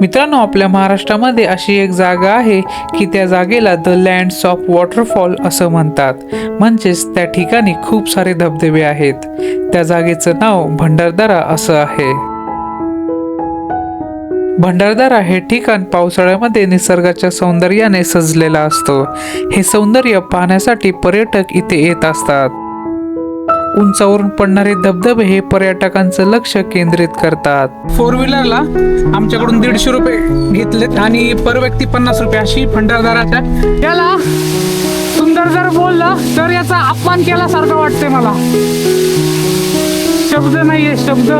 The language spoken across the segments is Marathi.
मित्रांनो, आपल्या महाराष्ट्रामध्ये अशी एक जागा आहे की त्या जागेला द लँड्स ऑफ वॉटरफॉल असं म्हणतात. म्हणजेच त्या ठिकाणी खूप सारे धबधबे आहेत. त्या जागेचं नाव भंडारदरा असं आहे. भंडारदरा हे ठिकाण पावसाळ्यामध्ये निसर्गाच्या सौंदर्याने सजलेलं असतं. हे सौंदर्य पाहण्यासाठी पर्यटक इथे येत असतात. उंचावरून पडणारे धबधबे हे पर्यटकांचं लक्ष केंद्रित करतात. 4 व्हीलरला आमच्याकडून 150 रुपये घेतलेत आणि पर व्यक्ती 50 रुपये अशी भंडारदराच्या. याला सुंदर जर बोललं तर याचा अपमान केल्यासारखं वाटते मला. शब्द नाहीये, शब्द.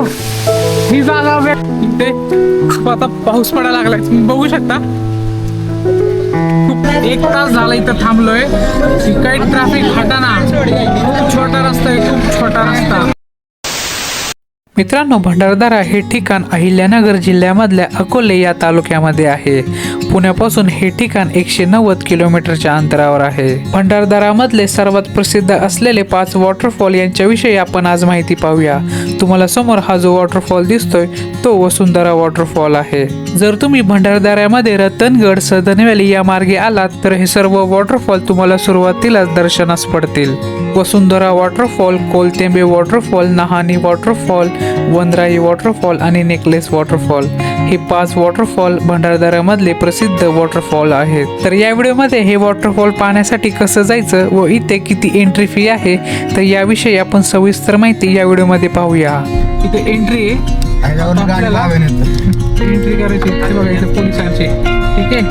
ही जागा इथे आता पाऊस पडायला लागलाय, तुम्ही बघू शकता. खूप 1 तास झाला इथं थांबलोय. काही ट्रॅफिक हटाना. खूप छोटा रस्ता आहे, खूप छोटा रस्ता. मित्रांनो, भंडारदरा हे ठिकाण अहिल्यानगर जिल्ह्यामधल्या अकोले या तालुक्यामध्ये आहे. पुण्यापासून हे ठिकाण 190 किलोमीटरच्या अंतरावर आहे. भंडारदरामधले सर्वात प्रसिद्ध असलेले 5 वॉटरफॉल यांच्याविषयी आपण आज माहिती पाहूया. तुम्हाला समोर हा जो वॉटरफॉल दिसतोय तो वसुंधरा वॉटरफॉल आहे. जर तुम्ही भंडारदऱ्यामध्ये रतनगड, सदन व्हॅली या मार्गे आलात तर हे सर्व वॉटरफॉल तुम्हाला सुरुवातीलाच दर्शनास पडतील. वसुंधरा वॉटरफॉल, कोलतेंबे वॉटरफॉल, नहानी वॉटरफॉल, वनराई वॉटरफॉल आणि नेकलेस वॉटरफॉल हे 5 वॉटरफॉल भंडारदऱ्यामधले प्रसिद्ध वॉटरफॉल आहेत. तर या व्हिडिओमध्ये हे वॉटरफॉल पाहण्यासाठी कसं जायचं व इथे किती एंट्री फी आहे तर याविषयी आपण सविस्तर माहिती या व्हिडिओमध्ये पाहूया. इथे एंट्री आहे, एंट्री करायची बघा इथे पोलिसांची. ठीक आहे,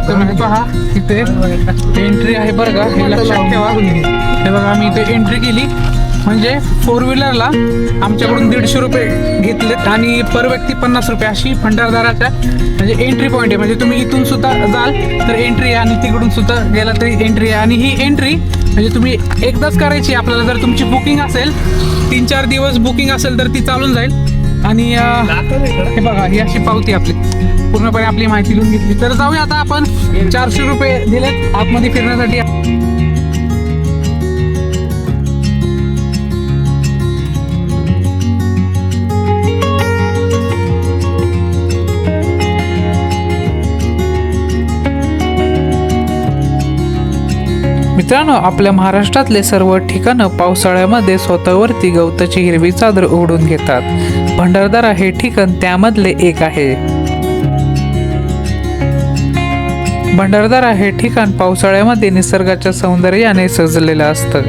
तर म्हणजे पहा इथे एंट्री आहे बरं का, हे लक्षात ठेवा. हे बघा आम्ही इथे एंट्री केली. म्हणजे 4 व्हीलरला आमच्याकडून 150 रुपये घेतलेत आणि पर व्यक्ती 50 रुपये अशी भंडारदराच्या म्हणजे एंट्री पॉईंट आहे. म्हणजे तुम्ही इथून सुद्धा जाल तर एंट्री आहे आणि तिकडून सुद्धा गेला तरी एंट्री आहे. आणि ही एंट्री म्हणजे तुम्ही एकदाच करायची आपल्याला. जर तुमची बुकिंग असेल, 3-4 दिवस बुकिंग असेल तर ती चालून जाईल. आणि हे बघा ही अशी पावती आपली पूर्णपणे आपली माहिती लिहून घेतली. तर जाऊया आता आपण. 400 रुपये दिलेत आतमध्ये फिरण्यासाठी. मित्रांनो, आपल्या महाराष्ट्रातले सर्व ठिकाणं पावसाळ्यामध्ये स्वतःवरती गवताची हिरवी चादर ओढून घेतात. भंडारदरा हे ठिकाण त्यामधले एक आहे. भंडारदरा हे ठिकाण पावसाळ्यामध्ये निसर्गाच्या सौंदर्याने सजलेलं असतं.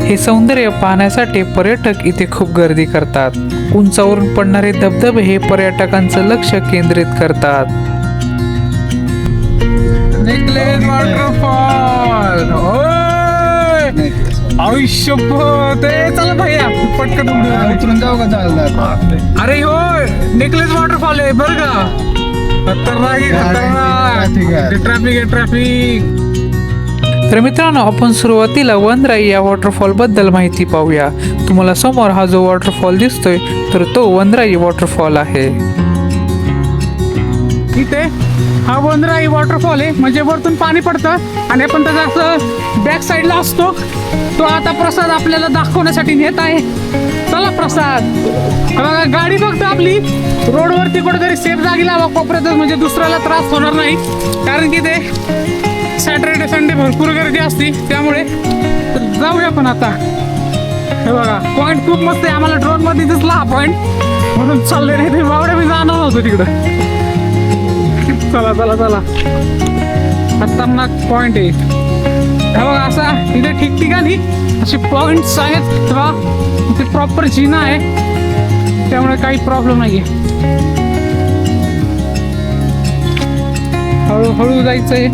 हे सौंदर्य पाहण्यासाठी पर्यटक इथे खूप गर्दी करतात. उंचावरून पडणारे धबधबे हे पर्यटकांचं लक्ष केंद्रित करतात. Necklace waterfall. चला भैया पटकन उतरून जाऊ का चालणार? अरे हो, नेकलेस वॉटरफॉल आहे बरं का. खतरनाक आहे, ट्रॅफिक आहे, ट्रॅफिक. तर मित्रांनो, आपण सुरुवातीला वनराई या वॉटरफॉल बद्दल माहिती पाहूया. तुम्हाला समोर हा जो वॉटरफॉल दिसतोय तर तो वनराई वॉटरफॉल आहे. इथे हा वनराई वॉटरफॉल आहे. म्हणजे वरतून पाणी पडतं आणि आपण त्याचा असं बॅक साईडला असतो. तो आता प्रसाद आपल्याला दाखवण्यासाठी नेत आहे. चला प्रसाद. बघा गाडी बघतो आपली रोडवरती कुठेतरी सेफ जागी लावा कोपऱ्यातच, म्हणजे दुसऱ्याला त्रास होणार नाही. कारण की ते सॅटर्डे संडे भरपूर गर्दी असते त्यामुळे. तर जाऊया आपण आता. हे बघा पॉईंट खूप मस्त आहे. आम्हाला ड्रोन मध्ये दिसला हा पॉईंट म्हणून चालले नाही. ते बावड्या मी जाणार नव्हतो तिकडं. चला चला चला, खतरनाक पॉइंट आहे. हे बघा असा इथे ठिकठिकाणी असे पॉइंट्स आहेत. तेव्हा इथे प्रॉपर जिना आहे त्यामुळे काही प्रॉब्लेम नाहीये. हळूहळू जायचंय.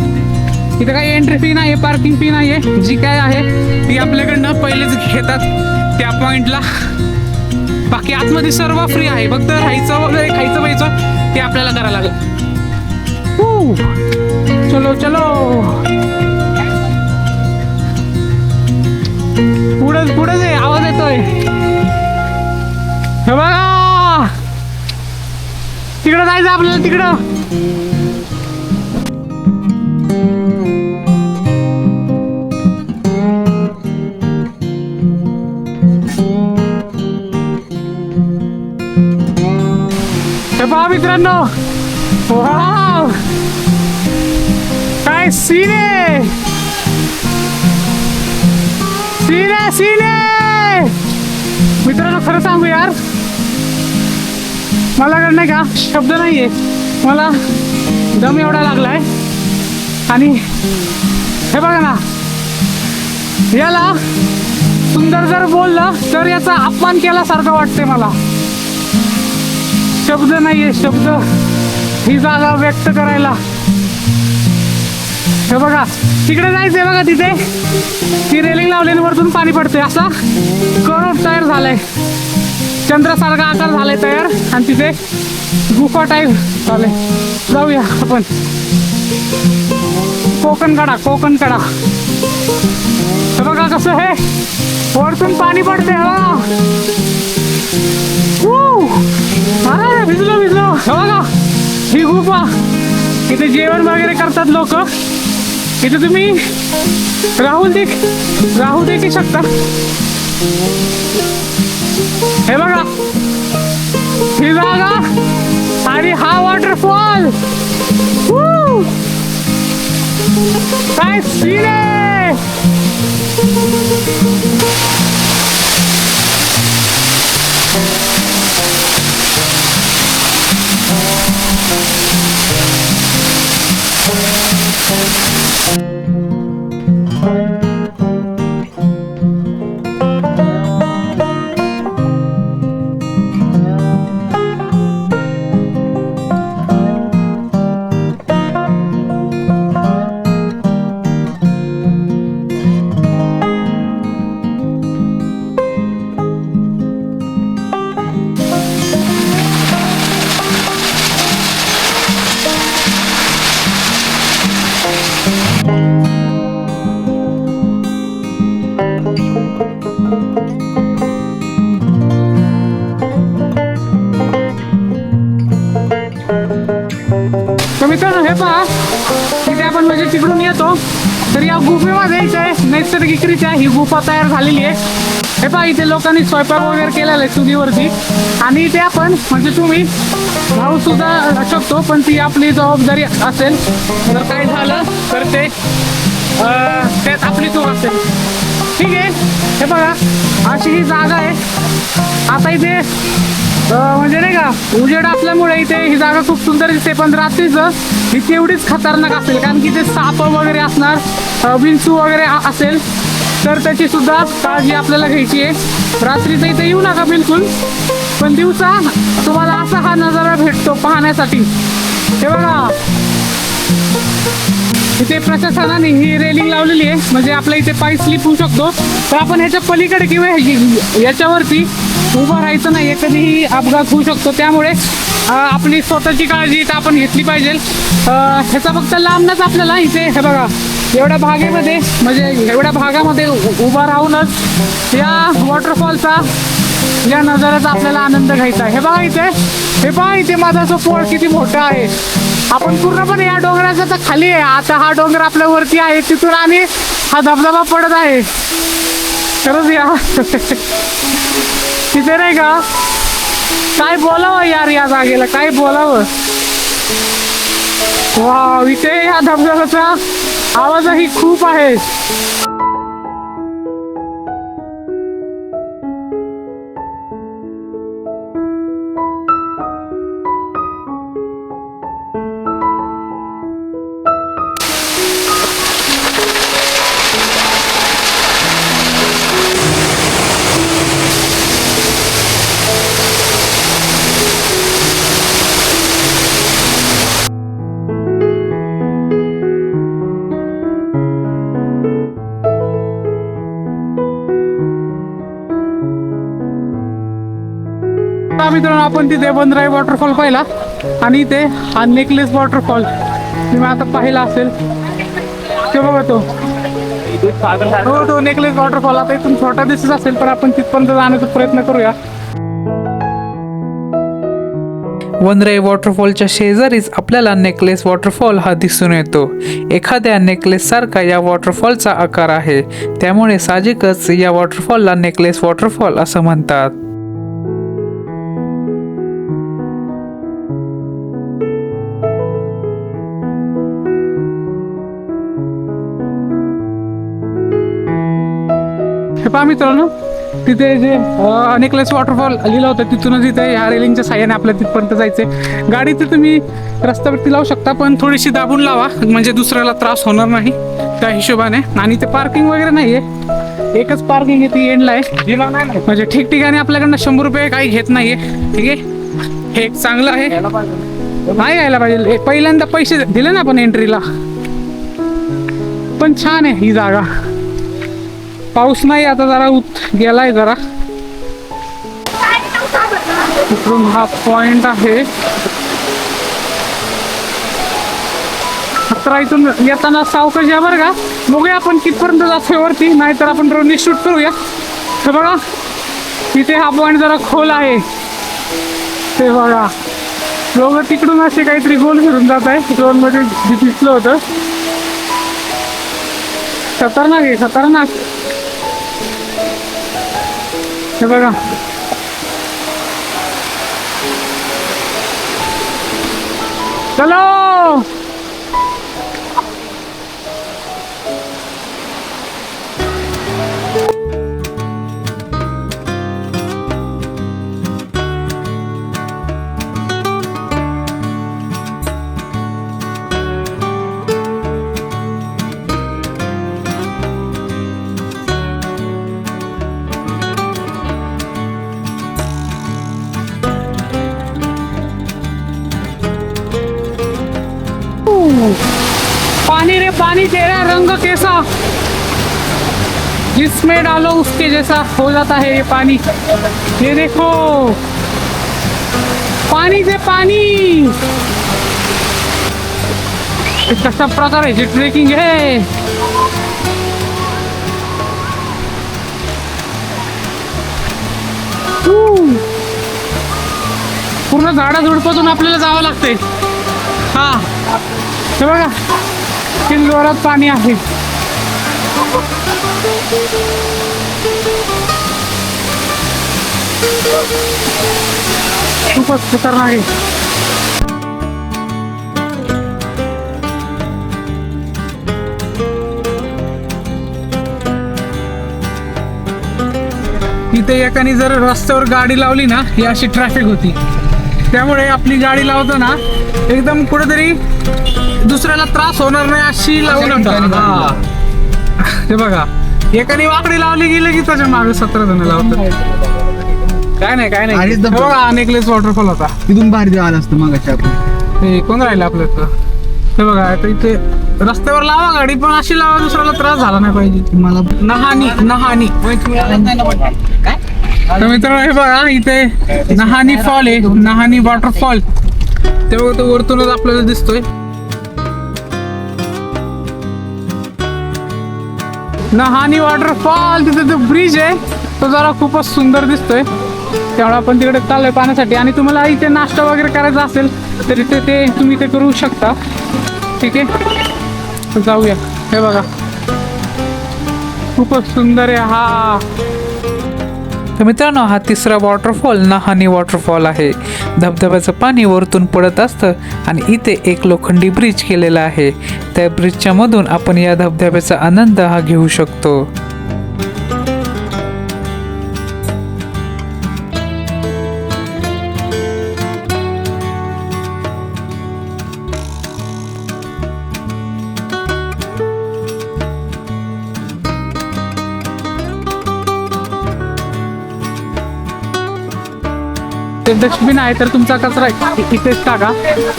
इथे काही एंट्री फी नाही, पार्किंग फी नाहीये. जी काय आहे ती आपल्याकडनं पहिलेच घेतात त्या पॉइंटला. बाकी आतमध्ये सर्व फ्री आहे. फक्त राहायचं वगैरे खायचं प्यायचं ते आपल्याला करायला लागेल. चलो चलो, पुढे पुढे आवाज येतोय. हे बघा तिकडं जायचं आपल्याला, तिकडं. हे पहा मित्रांनो, वाव, काय सीन आहे, सीन आहे, सीन आहे. मित्रांनो खरं सांगू यार, मला नाही का शब्द नाहीये, मला दम एवढा लागलाय. आणि हे बघा ना, याला सुंदर जर बोललं तर याचा अपमान केल्यासारखं वाटते मला. शब्द नाहीये, शब्द ही जागा व्यक्त करायला. हे बघा तिकडे जायचंय, बघा तिथे ती रेलिंग लावलेली, वरतून पाणी पडते. असा करोड तयार झालाय, चंद्रासारखा आकार झालाय तयार, आणि तिथे गुफा टाईप झालंय. जाऊया आपण. कोकण कडा, कोकण कडा. हे बघा कसं हे वरतून पाणी पडते. भिजलो भिजलो. हे बघा ही गुफा, इथे जेवण वगैरे करतात लोक. इथे तुम्ही राहू देखील शकता. हे बघा ही जागा आणि हा वॉटरफॉल. काय सीन आहे. तर मित्रांनो हे पहा, तिथे आपण म्हणजे तिकडून येतो तर या गुफेमध्ये इथे नैसर्गिकरित्या ही गुफा तयार झालेली आहे. हे पहा इथे लोकांनी स्वयंपाक वगैरे केलेला आहे चुलीवरती, आणि इथे आपण म्हणजे तुम्ही राहू सुद्धा शकतो, पण ती आपली जबाबदारी असेल. जर काय झालं तर ते त्यात आपली चूक असेल. ठीक आहे. हे बघा अशी ही जागा आहे. आता इथे म्हणजे नाही का उजेड असल्यामुळे इथे ही जागा खूप सुंदर दिसते, पण रात्रीचं ही तेवढीच खतरनाक असेल, कारण की ते साप वगैरे असणार, विंचू वगैरे असेल, तर त्याची सुद्धा काळजी आपल्याला घ्यायची आहे. रात्रीचं इथे येऊ नका बिलकुल, पण दिवसा तुम्हाला असा हा नजारा भेटतो पाहण्यासाठी. हे बघा इथे प्रशासनाने ही रेलिंग लावलेली आहे, म्हणजे आपल्या इथे पाय स्लिप होऊ शकतो, तर आपण ह्याच्या पलीकडे किंवा याच्यावरती उभं राहायचं नाही, कधीही अपघात होऊ शकतो. त्यामुळे आपली स्वतःची काळजी इथं आपण घेतली पाहिजे. ह्याचा फक्त लांबनच आपल्याला इथे हे बघा एवढ्या भागेमध्ये म्हणजे एवढ्या भागामध्ये उभा राहूनच या वॉटरफॉलचा, या नजाऱ्याचा आपल्याला आनंद घ्यायचा आहे. हे बघा इथे, हे पहा इथे माझा पोळ किती मोठा आहे. आपण पूर्णपणे या डोंगराच्या तर खाली आहे. आता हा डोंगर आपल्या वरती आहे, तिथून आणि हा धबधबा पडत आहे. खरंच या तिथे नाही का काय बोलावं यार, या जागेला काय बोलावं. वाव, इथे या धबधब्याचा आवाजही खूप आहे. मित्रांनो आपण तिथे वनराई वॉटरफॉल पाहिला, आणि इथे हा नेकलेस वॉटरफॉल तुम्ही आता पाहिला असेल. ते बघा तो नेकलेस वॉटरफॉल आता इथून छोटा दिसत असेल, पण आपण तिथपर्यंत जाण्याचा प्रयत्न करूया. वनराई वॉटरफॉलच्या शेजारीच आपल्याला नेकलेस वॉटरफॉल हा दिसून येतो. एखाद्या नेकलेस सारखा या वॉटरफॉलचा आकार आहे, त्यामुळे साहजिकच या वॉटरफॉलला नेकलेस वॉटरफॉल असं म्हणतात. पहा मित्रांनो, तिथे जे नेकलेस वॉटरफॉल लिहिलं होतं तिथूनच इथे ह्या रेलिंगच्या साह्याने आपल्या तिथपर्यंत जायचं. गाडी तर तुम्ही रस्त्यावरती लावू शकता, पण थोडीशी दाबून लावा म्हणजे दुसऱ्याला त्रास होणार नाही त्या हिशोबाने. आणि ते पार्किंग वगैरे नाही आहे, एकच पार्किंग आहे ती एंडला आहे. म्हणजे ठिकठिकाणी आपल्याकडनं 100 रुपये काही घेत नाहीये. ठीक आहे, हे एक चांगलं आहे. नाही यायला पाहिजे, पहिल्यांदा पैसे दिले ना आपण एंट्रीला. पण छान आहे ही जागा. पाऊस नाही आता, जरा गेलाय जरा. इकडून हा पॉइंट आहे. तर इथून येताना सावकाश या बरं का. बघूया आपण कितपर्यंत जातोय वरती, नाहीतर आपण ड्रोनने शूट करूया. तर बघा इथे हा पॉइंट जरा खोल आहे. ते बघा लोक तिकडून असे काहीतरी गोल फिरून जात आहे. ड्रोन मध्ये दिसलं होतं. खतरनाक आहे, खतरनाक. हे बघा चलो. पानी रे पानी, तेरा रंग कैसा, जिसमें डालो उसके जैसा हो जाता है ये पानी. ये देखो पानी से पानी. कशा प्रकारे ट्रेकिंग आहे. पूर्ण झाडाझुडपातून आपल्याला जावं लागतंय. हा हे बघा किती जोरात पाणी आहे. खूपच खतरनाक आहे. इथे एकाने जर रस्त्यावर गाडी लावली ना, ही अशी ट्रॅफिक होती. त्यामुळे आपली गाडी लावताना एकदम कुठेतरी दुसऱ्याला त्रास होणार नाही अशी लावू नका. हे बघा एकाने वाकडी लावली गेली की त्याच्या मागे 17 जण लावतात. काय नाही काय नाही. बघा नेकलेस वॉटरफॉल होता तिथून बाहेर द्यावं असतं मग हे कोण राहिलं आपलं तर. हे बघा आता इथे रस्त्यावर लावा गाडी, पण अशी लावा दुसऱ्याला त्रास झाला नाही पाहिजे. मला नहानी नहानी. तर मित्रांनो हे बघा इथे नहानी फॉल आहे, नहानी वॉटरफॉल. तेव्हा तो वरतूनच आपल्याला दिसतोय. नहानी वॉटरफॉल. तिथे जो ब्रिज आहे तो जरा खूपच सुंदर दिसतोय. त्यामुळे आपण तिकडे चाललोय पाहण्यासाठी. आणि तुम्हाला इथे नाश्ता वगैरे करायचा असेल तरी ते तुम्ही ते करू शकता. ठीक आहे, जाऊया. हे बघा खूपच सुंदर आहे हा. तर मित्रांनो हा तिसरा वॉटरफॉल नहानी वॉटरफॉल आहे. धबधब्याचं पाणी वरतून पडत असतं आणि इथे एक लोखंडी ब्रिज केलेला आहे. त्या ब्रिजच्या मधून आपण या धबधब्याचा आनंद हा घेऊ शकतो. ते डस्टबिन आहे तर तुमचा कचरा इथेच टाका.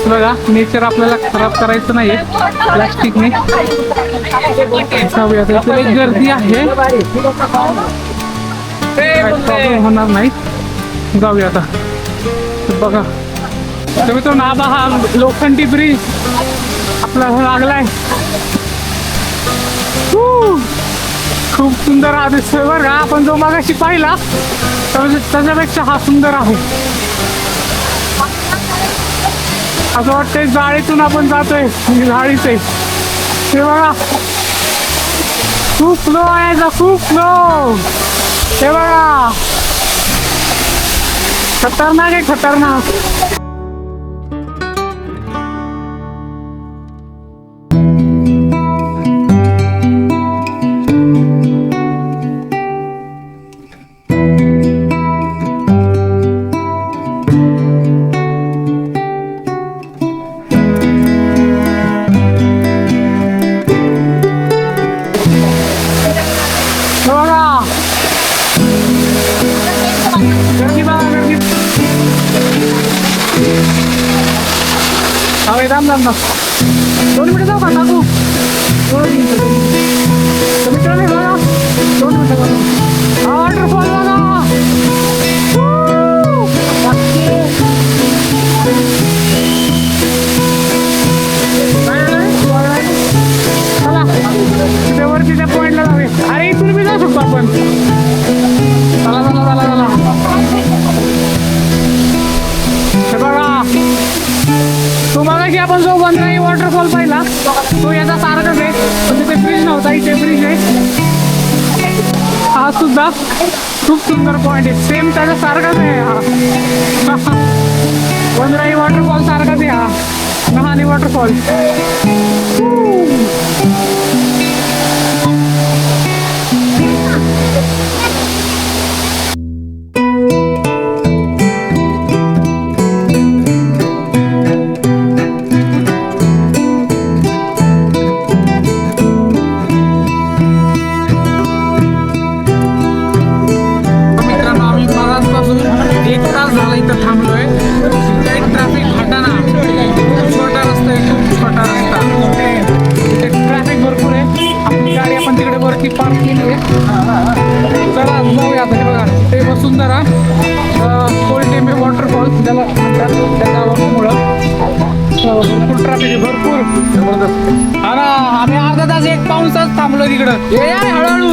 बघा नेचर आपल्याला खराब करायचं नाहीये प्लास्टिकने. जाऊया, इथे एक गर्दी आहे, प्रॉब्लेम होणार नाही. जाऊया आता. बघा तुम्ही तो नाबा हा लोखंडी ब्रिज आपल्याला लागलाय. खूप सुंदर हा दिसतोय बरं का. आपण जो मागाशी पाहिला त्याच्यापेक्षा हा सुंदर आहे. असं वाटतंय जाळीतून आपण जातोय, जाळीच आहे. हे बघा खूप स्लो आहे, खूप स्लो. हे बघा खतरनाक आहे, खतरनाक. हवे थांब 2 मिनिटं जाऊ का टाकू 2 मिनिटं मित्रांनो बघा 2 मिनिटं बघा हा वॉटरफॉल बघा चला तिथे वरती त्या पॉइंटला जाऊया. अरे इथून बी जाऊ शकतो आपण. चला चला चला चला हे बघा तो बघा की आपण जो वनराई वॉटरफॉल पाहिला तो याचा सारखाच आहे पण तिथे ब्रिज नव्हता इथे ब्रिज आहे. हा सुद्धा खूप सुंदर पॉइंट आहे सेम त्याचा सारखाच आहे हा वनराई वॉटरफॉल सारखाच आहे हा नहानी वॉटरफॉल. एक तास झाला इथं थांबलोय. ट्रॅफिक हटाना छोटा रस्ता आहे खूप छोटा रस्ता इथे ट्रॅफिक भरपूर आहे. आपली गाडी आपण तिकडे वरती पार्क केली आहे. चला जाऊया आता. हे बघा ते वसुंधरा कोलटेंबे वॉटरफॉल त्याला म्हणतात त्या गावामुळं भरपूर ट्रॅफिक आहे भरपूर जबरदस्त. हा ना आम्ही अर्धा तास 1 पाऊण तास थांबलो तिकडं. ये हळूहळू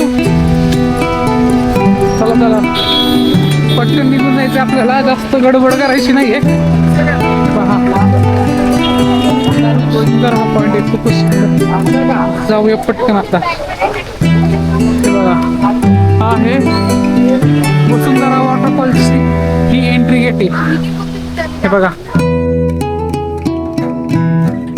चला चला पटकन निघून जायचं आपल्याला जास्त गडबड करायची नाहीये. सुंदर हा पॉइंट आहे खूपच सुंदर. जाऊया पटकन आता. बघा हा आहे वसुंधरा वॉटरफॉलची ही एंट्री गेट आहे. हे बघा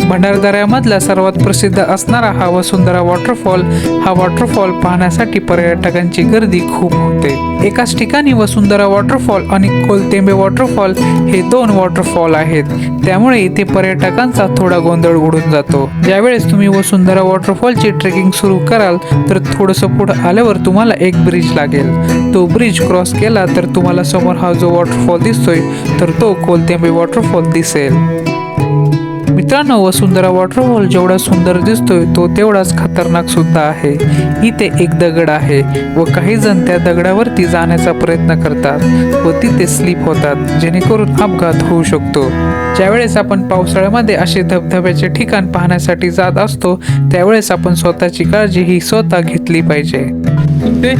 भंडारदऱ्यामधला सर्वात प्रसिद्ध असणारा हा वसुंधरा वॉटरफॉल. हा वॉटरफॉल पाहण्यासाठी पर्यटकांची गर्दी खूप होते. एकाच ठिकाणी वसुंधरा वॉटरफॉल आणि कोलतेंबे वॉटरफॉल हे 2 वॉटरफॉल आहेत. त्यामुळे इथे पर्यटकांचा थोडा गोंधळ उडून जातो. ज्यावेळेस तुम्ही वसुंधरा वॉटरफॉलची ट्रेकिंग सुरू कराल तर थोडंसं पुढे आल्यावर तुम्हाला एक ब्रिज लागेल. तो ब्रिज क्रॉस केला तर तुम्हाला समोर हा जो वॉटरफॉल दिसतोय तर तो कोलतेंबे वॉटरफॉल दिसेल. मित्रांनो वसुंधरा वॉटरफॉल जेवढा सुंदर दिसतोय तो तेवढाच खतरनाक सुद्धा आहे. इथे एक दगड आहे व काही जण त्या दगडावरती जाण्याचा प्रयत्न करतात व तिथे स्लिप होतात जेणेकरून अपघात होऊ शकतो. ज्यावेळेस आपण पावसाळ्यामध्ये असे धबधब्याचे ठिकाण पाहण्यासाठी जात असतो त्यावेळेस आपण स्वतःची काळजी ही स्वतः घेतली पाहिजे. ते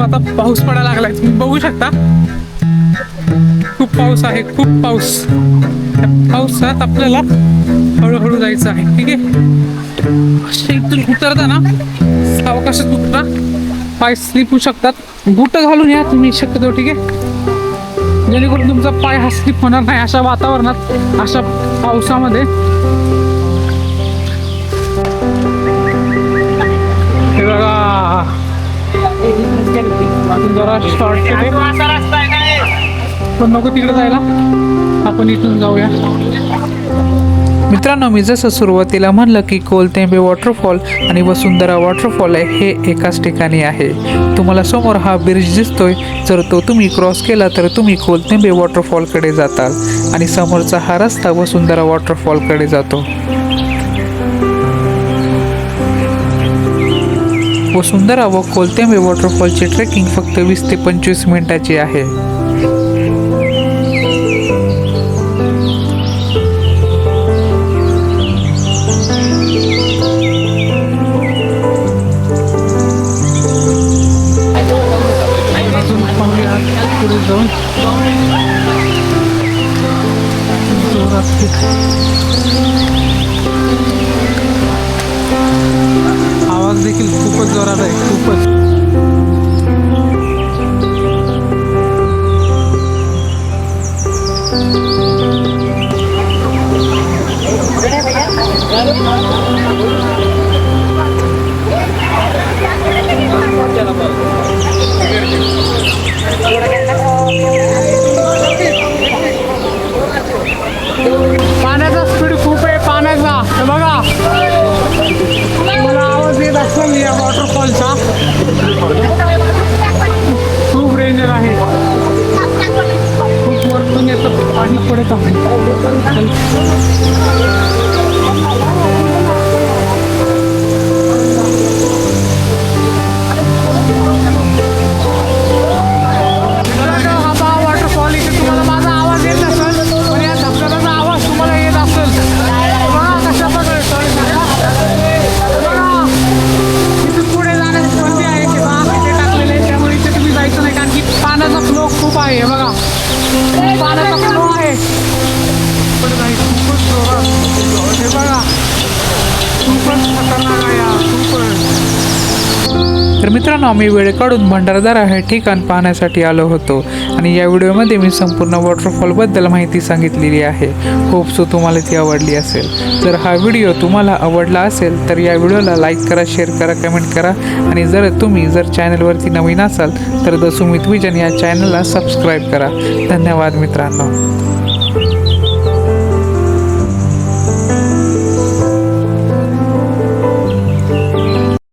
आता पाऊस पडायला लागलाय तुम्ही बघू शकता. खूप पाऊस आहे खूप पाऊस. पावसात आपल्याला हळूहळू जायचं आहे. ठीक आहे असे इथून उतरताना सावकाशात उतरा. पाय स्लिप होऊ शकतात. बूट घालून या तुम्ही शक्यतो. ठीक आहे जेणेकरून तुमचा पाय हा स्लिप होणार नाही अशा वातावरणात अशा पावसामध्ये. हे बघा जरा शॉर्ट पण नको तिकडे जायला आपण इथून जाऊया. मित्रांनो मी जसं सुरुवातीला म्हणलं की कोलतेंबे वॉटरफॉल आणि वसुंधरा वॉटरफॉल आहे हे एकाच ठिकाणी आहे. तुम्हाला समोर हा ब्रिज दिसतोय जर तो तुम्ही क्रॉस केला तर तुम्ही कोलतेंबे वॉटरफॉलकडे जाताल आणि समोरचा हा रस्ता वसुंधरा वॉटरफॉलकडे जातो. वसुंधरा व कोलतेंबे वॉटरफॉलची ट्रेकिंग फक्त 20 ते 25 मिनिटाची आहे. पुढे जाऊन आवाज देखील खूपच जोरात आहे खूपच. पाण्याचा स्पीड खूप आहे पाण्याचा. हे बघा मला आवाज येत असेल या वॉटरफॉलचा. खूप डेंजर आहे खूप वरतून येतं पाणी. पुढे हा वॉटरफॉल इथे तुम्हाला माझा आवाज येत नसेल, पण या धबधब्याचा आवाज तुम्हाला येत असेल. बघा कशा इथून पुढे जाण्याची बंदी आहे की इथे टाकलेले आहे, त्यामुळे इथे तुम्ही जायचं नाही, कारण की पाण्याचा फ्लो खूप आहे. बघा पाण्याचा फ्लो आहे, पुढे जायचं खूपच फ्लो. हे बघा खूपच खतरनाक आहे यार, खूपच. तर मित्रांनो, आम्ही वेळ काढून भंडारदरा हे ठिकाण पाहण्यासाठी आलो होतो आणि या व्हिडिओमध्ये मी संपूर्ण वॉटरफॉलबद्दल माहिती सांगितलेली आहे. होप सो तुम्हाला ती आवडली असेल. जर हा व्हिडिओ तुम्हाला आवडला असेल तर या व्हिडिओला लाईक करा, शेअर करा, कमेंट करा आणि जर चॅनलवरती नवीन असाल तर द सुमित विजन या चॅनलला सबस्क्राईब करा. धन्यवाद मित्रांनो.